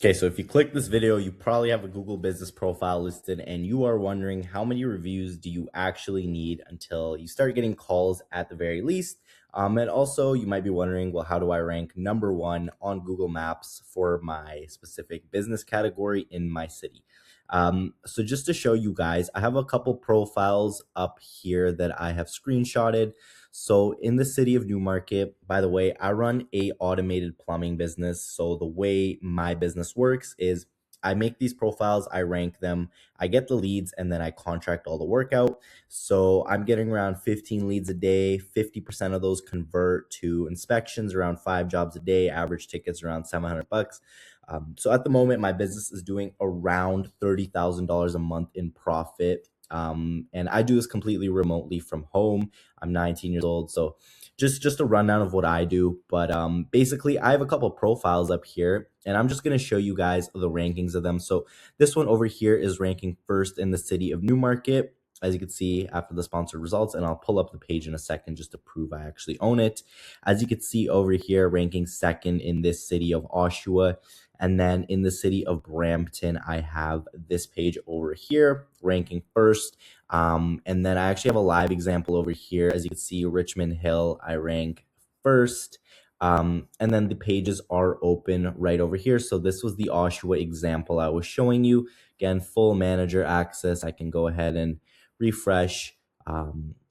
Okay, so if you click this video, you probably have a Google business profile listed and you are wondering how many reviews do you actually need until you start getting calls at the very least. And also you might be wondering, well, how do I rank number one on Google Maps for my specific business category in my city? So just to show you guys, I have a couple profiles up here that I have screenshotted. So in the city of Newmarket, by the way, I run a automated plumbing business. So the way my business works is I make these profiles, I rank them, I get the leads, and then I contract all the work out. So I'm getting around 15 leads a day. 50% of those convert to inspections, around 5 jobs a day. Average tickets around $700. So at the moment, my business is doing around $30,000 a month in profit. And I do this completely remotely from home. I'm 19 years old, so just a rundown of what I do. But basically, I have a couple profiles up here, and I'm just going to show you guys the rankings of them. So this one over here is ranking first in the city of Newmarket, as you can see after the sponsored results, and I'll pull up the page in a second just to prove I actually own it. As you can see over here, ranking second in this city of Oshawa. And then in the city of Brampton, I have this page over here ranking first. And then I actually have a live example over here. As you can see, Richmond Hill, I rank first. And then the pages are open right over here. So this was the Oshawa example I was showing you. Again, full manager access. I can go ahead and refresh,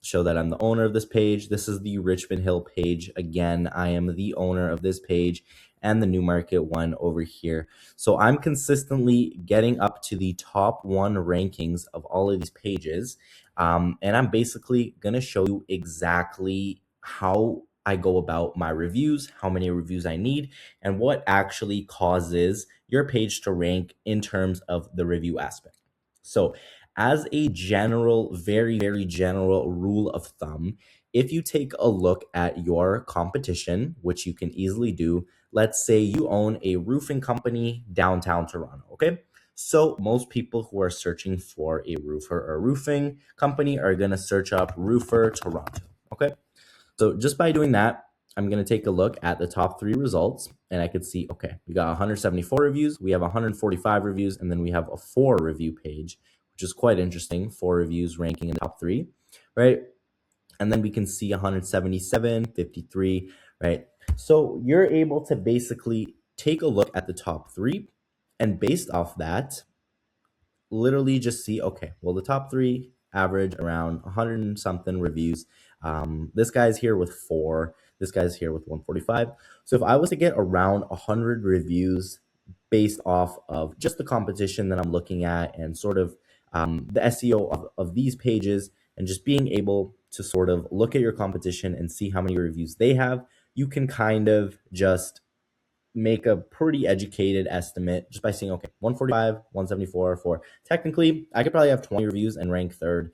show that I'm the owner of this page. This is the Richmond Hill page. Again, I am the owner of this page and the Newmarket one over here. So I'm consistently getting up to the top one rankings of all of these pages. And I'm basically going to show you exactly how I go about my reviews, how many reviews I need, and what actually causes your page to rank in terms of the review aspect. So as a general, very, very general rule of thumb, if you take a look at your competition, which you can easily do, let's say you own a roofing company downtown Toronto, okay? So most people who are searching for a roofer or roofing company are going to search up roofer Toronto, okay? So just by doing that, I'm going to take a look at the top three results, and I could see, okay, we got 174 reviews, we have 145 reviews, and then we have a 4 review page, which is quite interesting. 4 reviews ranking in the top 3, right? And then we can see 177, 53, right? So you're able to basically take a look at the top 3, and based off that, literally just see, okay, well, the top 3 average around 100 and something reviews. This guy's here with 4. This guy's here with 145. So if I was to get around 100 reviews based off of just the competition that I'm looking at and sort of the SEO of these pages, and just being able to sort of look at your competition and see how many reviews they have, you can kind of just make a pretty educated estimate just by seeing, okay, 145, 174, 4. Technically, I could probably have 20 reviews and rank third.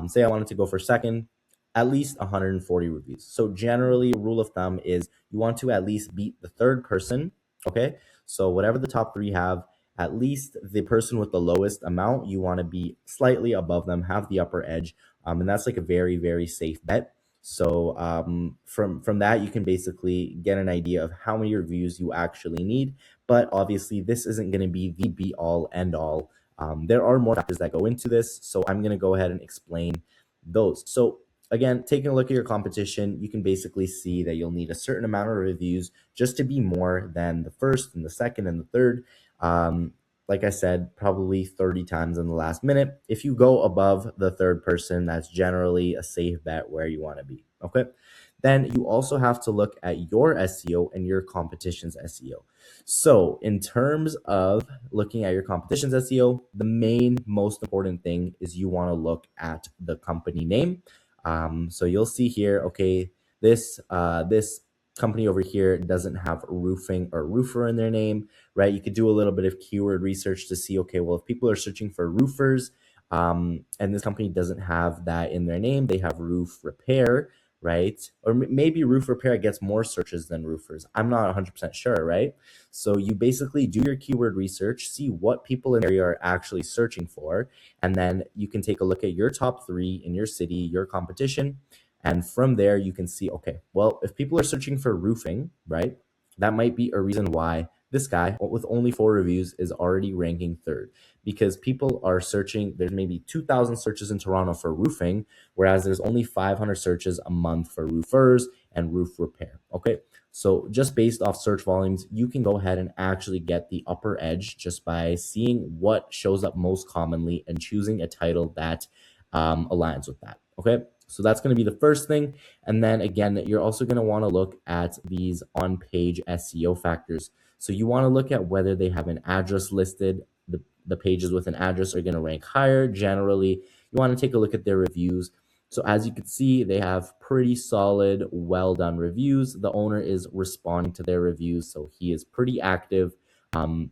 Say I wanted to go for second, at least 140 reviews. So generally, rule of thumb is you want to at least beat the third person, okay? So whatever the top 3 have, at least the person with the lowest amount, you want to be slightly above them, have the upper edge. And that's like a very, very safe bet. So from that, you can basically get an idea of how many reviews you actually need. But obviously, this isn't going to be the be-all, end-all. There are more factors that go into this. So I'm going to go ahead and explain those. So again, taking a look at your competition, you can basically see that you'll need a certain amount of reviews just to be more than the first and the second and the third. Like I said, probably 30 times in the last minute. If you go above the third person, that's generally a safe bet where you want to be, okay? Then you also have to look at your SEO and your competition's SEO. So in terms of looking at your competition's SEO, the main, most important thing is you want to look at the company name. So you'll see here, okay, this company over here doesn't have roofing or roofer in their name, right? You could do a little bit of keyword research to see, okay, well, if people are searching for roofers, and this company doesn't have that in their name, they have roof repair, right? Or maybe roof repair gets more searches than roofers. I'm not 100% sure, right? So you basically do your keyword research, see what people in the area are actually searching for, and then you can take a look at your top 3 in your city, your competition, and from there, you can see, okay, well, if people are searching for roofing, right, that might be a reason why this guy with only 4 reviews is already ranking third because people are searching. There's maybe 2,000 searches in Toronto for roofing, whereas there's only 500 searches a month for roofers and roof repair. Okay. So just based off search volumes, you can go ahead and actually get the upper edge just by seeing what shows up most commonly and choosing a title that aligns with that. Okay. So that's going to be the first thing. And then again, you're also going to want to look at these on-page SEO factors. So you want to look at whether they have an address listed. The pages with an address are going to rank higher. Generally, you want to take a look at their reviews. So as you can see, they have pretty solid, well done reviews. The owner is responding to their reviews, so he is pretty active. You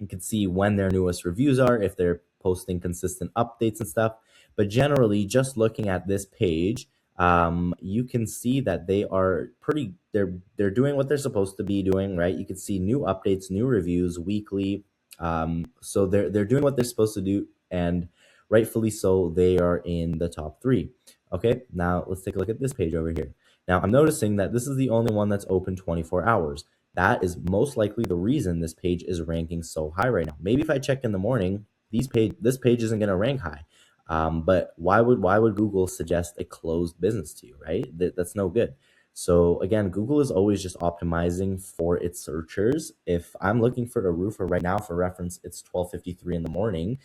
can see when their newest reviews are, if they're posting consistent updates and stuff. But generally, just looking at this page, you can see that they are pretty. They're doing what they're supposed to be doing, right? You can see new updates, new reviews weekly. So they're doing what they're supposed to do, and rightfully so. They are in the top 3. Okay, now let's take a look at this page over here. Now I'm noticing that this is the only one that's open 24 hours. That is most likely the reason this page is ranking so high right now. Maybe if I check in the morning, this page isn't going to rank high. But why would Google suggest a closed business to you, right? That's no good. So again, Google is always just optimizing for its searchers. If I'm looking for a roofer right now, for reference, it's 12:53 in the morning.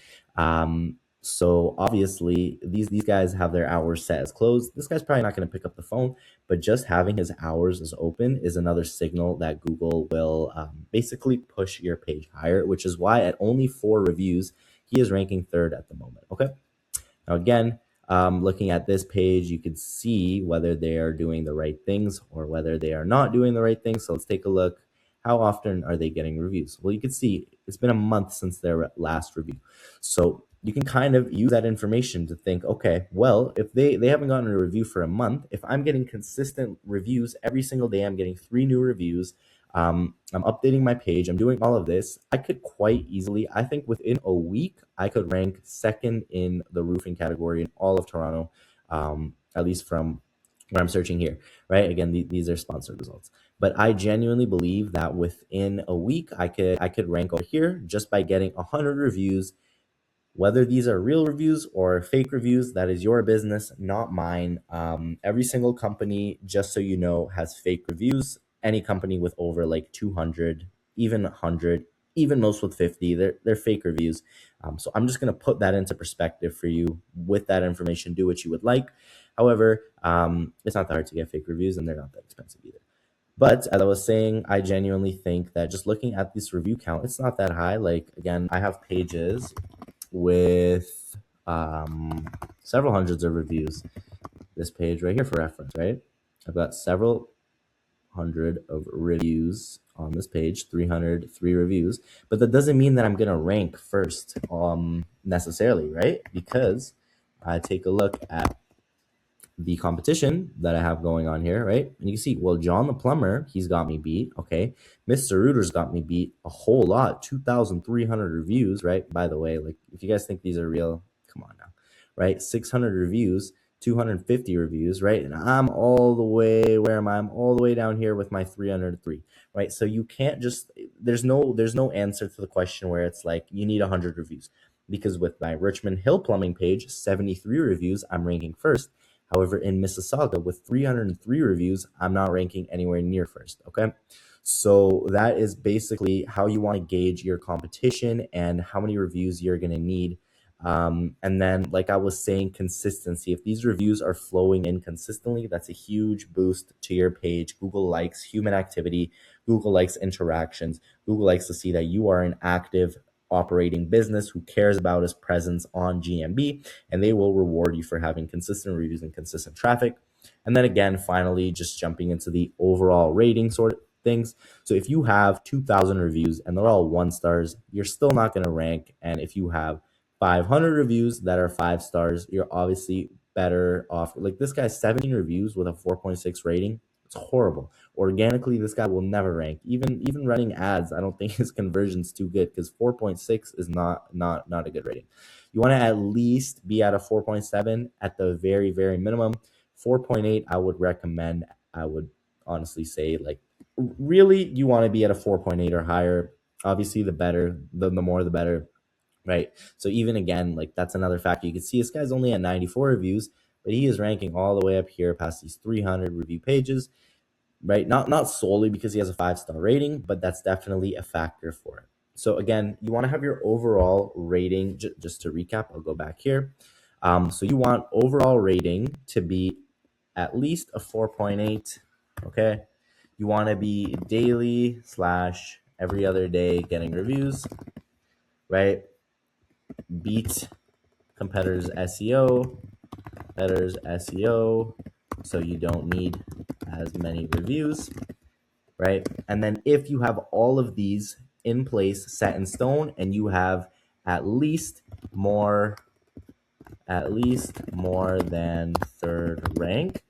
So obviously these guys have their hours set as closed. This guy's probably not going to pick up the phone, but just having his hours as open is another signal that Google will basically push your page higher, which is why at only 4 reviews, he is ranking third at the moment. Okay. Now again, looking at this page, you can see whether they are doing the right things or whether they are not doing the right things. So let's take a look. How often are they getting reviews? Well, you can see it's been a month since their last review. So you can kind of use that information to think, okay, well, if they haven't gotten a review for a month, if I'm getting consistent reviews every single day, I'm getting 3 new reviews, I'm updating my page, I'm doing all of this, I could quite easily, I think within a week, I could rank second in the roofing category in all of Toronto, at least from where I'm searching here, right? Again, these are sponsored results. But I genuinely believe that within a week, I could rank over here just by getting 100 reviews. Whether these are real reviews or fake reviews, that is your business, not mine. Every single company, just so you know, has fake reviews. Any company with over like 200, even 100, even most with 50, they're fake reviews. So I'm just going to put that into perspective for you. With that information, do what you would like. However, it's not that hard to get fake reviews, and they're not that expensive either. But as I was saying, I genuinely think that just looking at this review count, it's not that high. Like, again, I have pages with several hundreds of reviews. This page right here for reference, right? I've got several hundred of reviews on this page, 303 reviews, but that doesn't mean that I'm gonna rank first necessarily, right? Because I take a look at the competition that I have going on here, right? And you can see, well, John the plumber, he's got me beat. Okay, Mr. Rooter's got me beat a whole lot, 2,300 reviews, right? By the way, like if you guys think these are real, come on now, right? 600 reviews, 250 reviews, right? And I'm all the way, where am I? I'm all the way down here with my 303, right? So you can't just, there's no answer to the question where it's like you need 100 reviews, because with my Richmond Hill plumbing page, 73 reviews, I'm ranking first. However, in Mississauga, with 303 reviews, I'm not ranking anywhere near first. Okay. So that is basically how you want to gauge your competition and how many reviews you're going to need. And then, like I was saying, consistency. If these reviews are flowing in consistently, that's a huge boost to your page. Google likes human activity. Google likes interactions. Google likes to see that you are an active operating business who cares about his presence on GMB, and they will reward you for having consistent reviews and consistent traffic. And then again, finally, just jumping into the overall rating sort of things. So if you have 2,000 reviews and they're all 1 stars, you're still not going to rank. And if you have 500 reviews that are 5 stars, you're obviously better off. Like this guy's 17 reviews with a 4.6 rating. It's horrible. Organically, this guy will never rank. Even running ads, I don't think his conversion's too good, because 4.6 is not a good rating. You want to at least be at a 4.7 at the very, very minimum. 4.8, I would recommend. I would honestly say, like, really you want to be at a 4.8 or higher. Obviously, the better, the more the better, right? So even again, like that's another factor. You can see this guy's only at 94 reviews, but he is ranking all the way up here past these 300 review pages, right? Not solely because he has a 5-star rating, but that's definitely a factor for it. So again, you want to have your overall rating. Just to recap, I'll go back here. So you want overall rating to be at least a 4.8. Okay. You want to be daily / every other day getting reviews, right? Beat competitors SEO, so you don't need as many reviews, right? And then if you have all of these in place, set in stone, and you have at least more than third rank,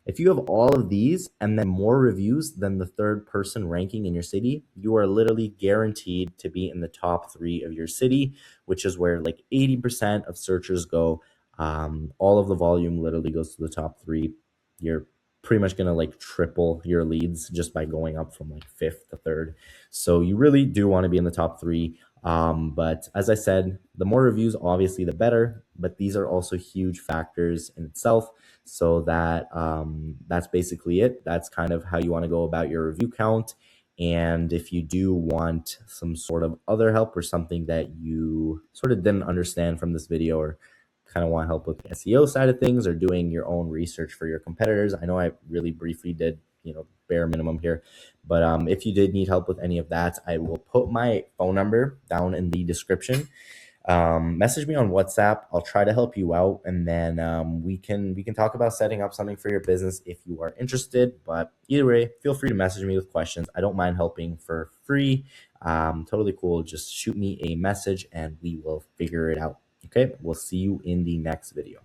if you have all of these and then more reviews than the third person ranking in your city, you are literally guaranteed to be in the top 3 of your city, which is where like 80% of searchers go. All of the volume literally goes to the top 3. You're pretty much going to like triple your leads just by going up from like 5th to 3rd. So you really do want to be in the top 3. But as I said, the more reviews, obviously, the better. But these are also huge factors in itself. So that's basically it. That's kind of how you want to go about your review count. And if you do want some sort of other help or something that you sort of didn't understand from this video, or kind of want help with the SEO side of things or doing your own research for your competitors, I know I really briefly did, bare minimum here. But if you did need help with any of that, I will put my phone number down in the description. Message me on WhatsApp. I'll try to help you out, and then we can talk about setting up something for your business if you are interested. But either way, feel free to message me with questions. I don't mind helping for free. Totally cool. Just shoot me a message, and we will figure it out. Okay, we'll see you in the next video.